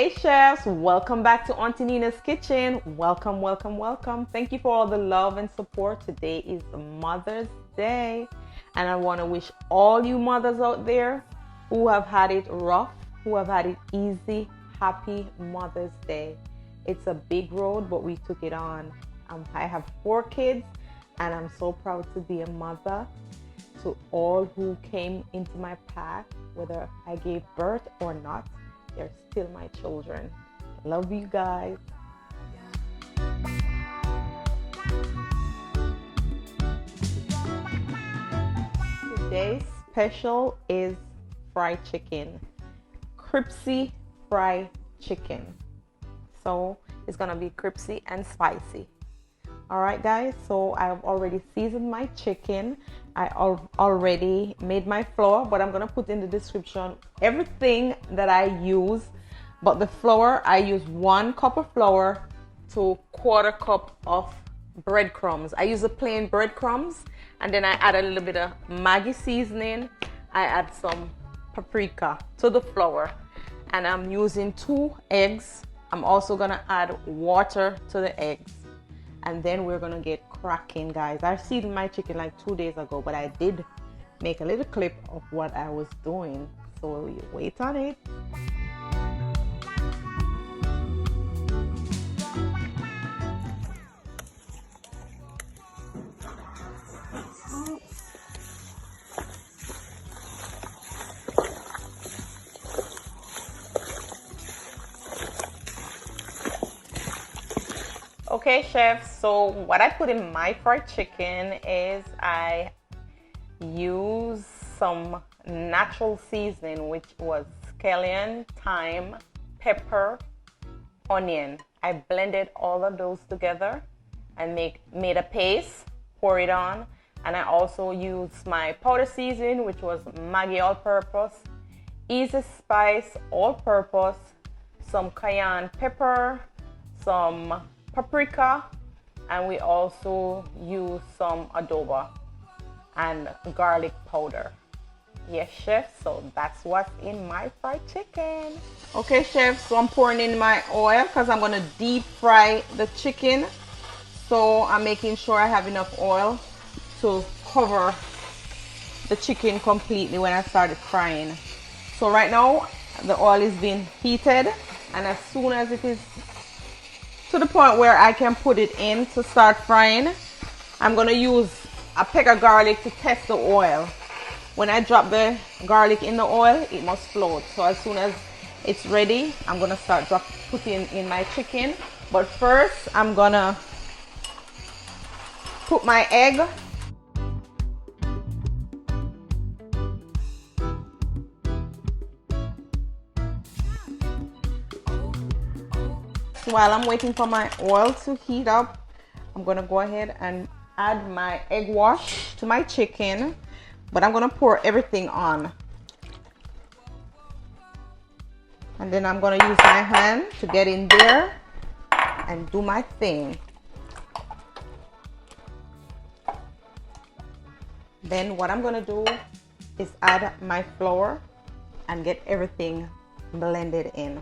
Hey chefs, welcome back to Auntie Nina's Kitchen. Welcome, welcome, welcome. Thank you for all the love and support. Today is Mother's Day, and I want to wish all you mothers out there who have had it rough, who have had it easy, happy Mother's Day. It's a big road, but we took it on. I have 4 kids, and I'm so proud to be a mother. To all who came into my path, whether I gave birth or not, they're still my children. Love you guys. Today's special is fried chicken. Crispy fried chicken. So it's gonna be crispy and spicy. All right guys, so I've already seasoned my chicken. I already made my flour, but I'm gonna put in the description everything that I use. But the flour, I use 1 cup of flour to 1/4 cup of breadcrumbs. I use the plain breadcrumbs, and then I add a little bit of Maggi seasoning. I add some paprika to the flour, and I'm using 2 eggs. I'm also gonna add water to the eggs. And then we're gonna get cracking, guys. I seasoned my chicken like 2 days ago, but I did make a little clip of what I was doing, so you wait on it. Okay chefs, so what I put in my fried chicken is I use some natural seasoning, which was cayenne, thyme, pepper, onion. I blended all of those together and made a paste, pour it on, and I also used my powder seasoning, which was Maggi all-purpose, Easy Spice all-purpose, some cayenne pepper, some paprika, and we also use some adobo and garlic powder. Yes chef, so that's what's in my fried chicken. Okay chef, so I'm pouring in my oil because I'm going to deep fry the chicken, so I'm making sure I have enough oil to cover the chicken completely when I started frying. So right now the oil is being heated, and as soon as it is to the point where I can put it in to start frying, I'm gonna use a peck of garlic to test the oil. When I drop the garlic in the oil, it must float. So as soon as it's ready, I'm gonna start putting in my chicken. But first, I'm gonna put my egg. While I'm waiting for my oil to heat up, I'm gonna go ahead and add my egg wash to my chicken, but I'm gonna pour everything on. And then I'm gonna use my hand to get in there and do my thing. Then what I'm gonna do is add my flour and get everything blended in.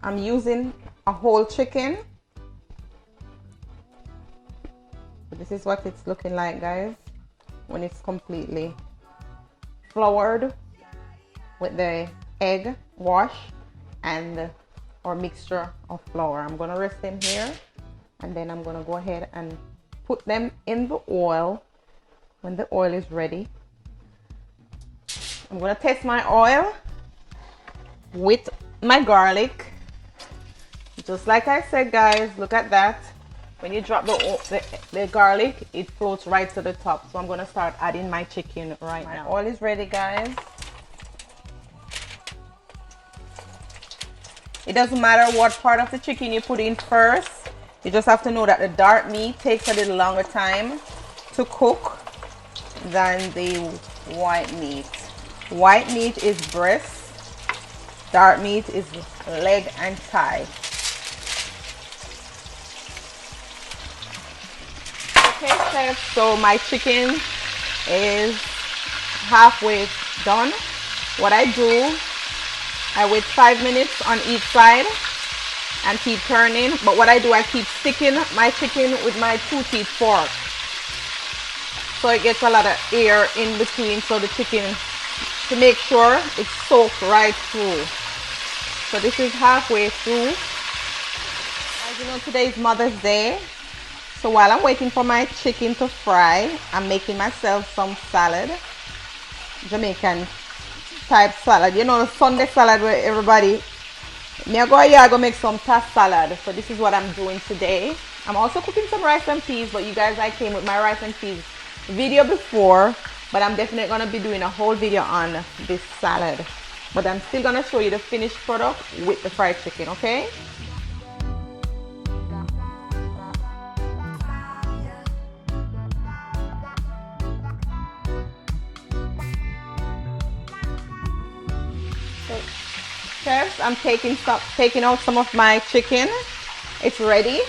I'm using a whole chicken. This is what it's looking like, guys, when it's completely floured with the egg wash and our mixture of flour. I'm gonna rest them here, and then I'm gonna go ahead and put them in the oil when the oil is ready. I'm gonna test my oil with my garlic. Just like I said, guys, look at that. When you drop the garlic, it floats right to the top. So I'm gonna start adding my chicken right now. Oil is ready, guys. It doesn't matter what part of the chicken you put in first. You just have to know that the dark meat takes a little longer time to cook than the white meat. White meat is breast, dark meat is leg and thigh. Okay, chef, so my chicken is halfway done. What I do, I wait 5 minutes on each side and keep turning. But what I do, I keep sticking my chicken with my 2-teeth fork, so it gets a lot of air in between, so the chicken, to make sure it's soaked right through. So this is halfway through. As you know, today is Mother's Day. So while I'm waiting for my chicken to fry, I'm making myself some salad. Jamaican type salad. You know, the Sunday salad where everybody, me I go here, I go make some tossed salad. So this is what I'm doing today. I'm also cooking some rice and peas, but you guys, I came with my rice and peas video before, but I'm definitely going to be doing a whole video on this salad. But I'm still going to show you the finished product with the fried chicken, okay? So, chefs, I'm taking out some of my chicken. It's ready.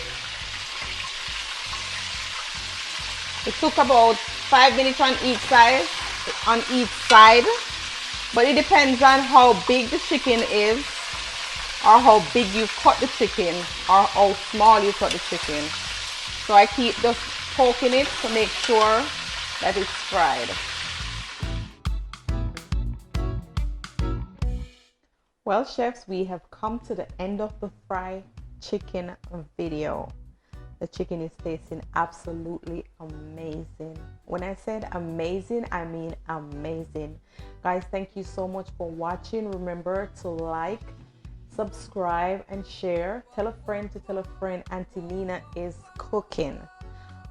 It took about 5 minutes on each side, but it depends on how big the chicken is, or how big you cut the chicken, or how small you cut the chicken. So I keep just poking it to make sure that it's fried. Well, chefs, we have come to the end of the fried chicken video. The chicken is tasting absolutely amazing. When I said amazing, I mean amazing. Guys, thank you so much for watching. Remember to like, subscribe, and share. Tell a friend to tell a friend Auntie Nina is cooking.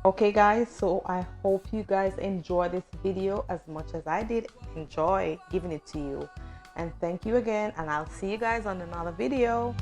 Okay, guys, so I hope you guys enjoy this video as much as I did enjoy giving it to you. And thank you again, and I'll see you guys on another video.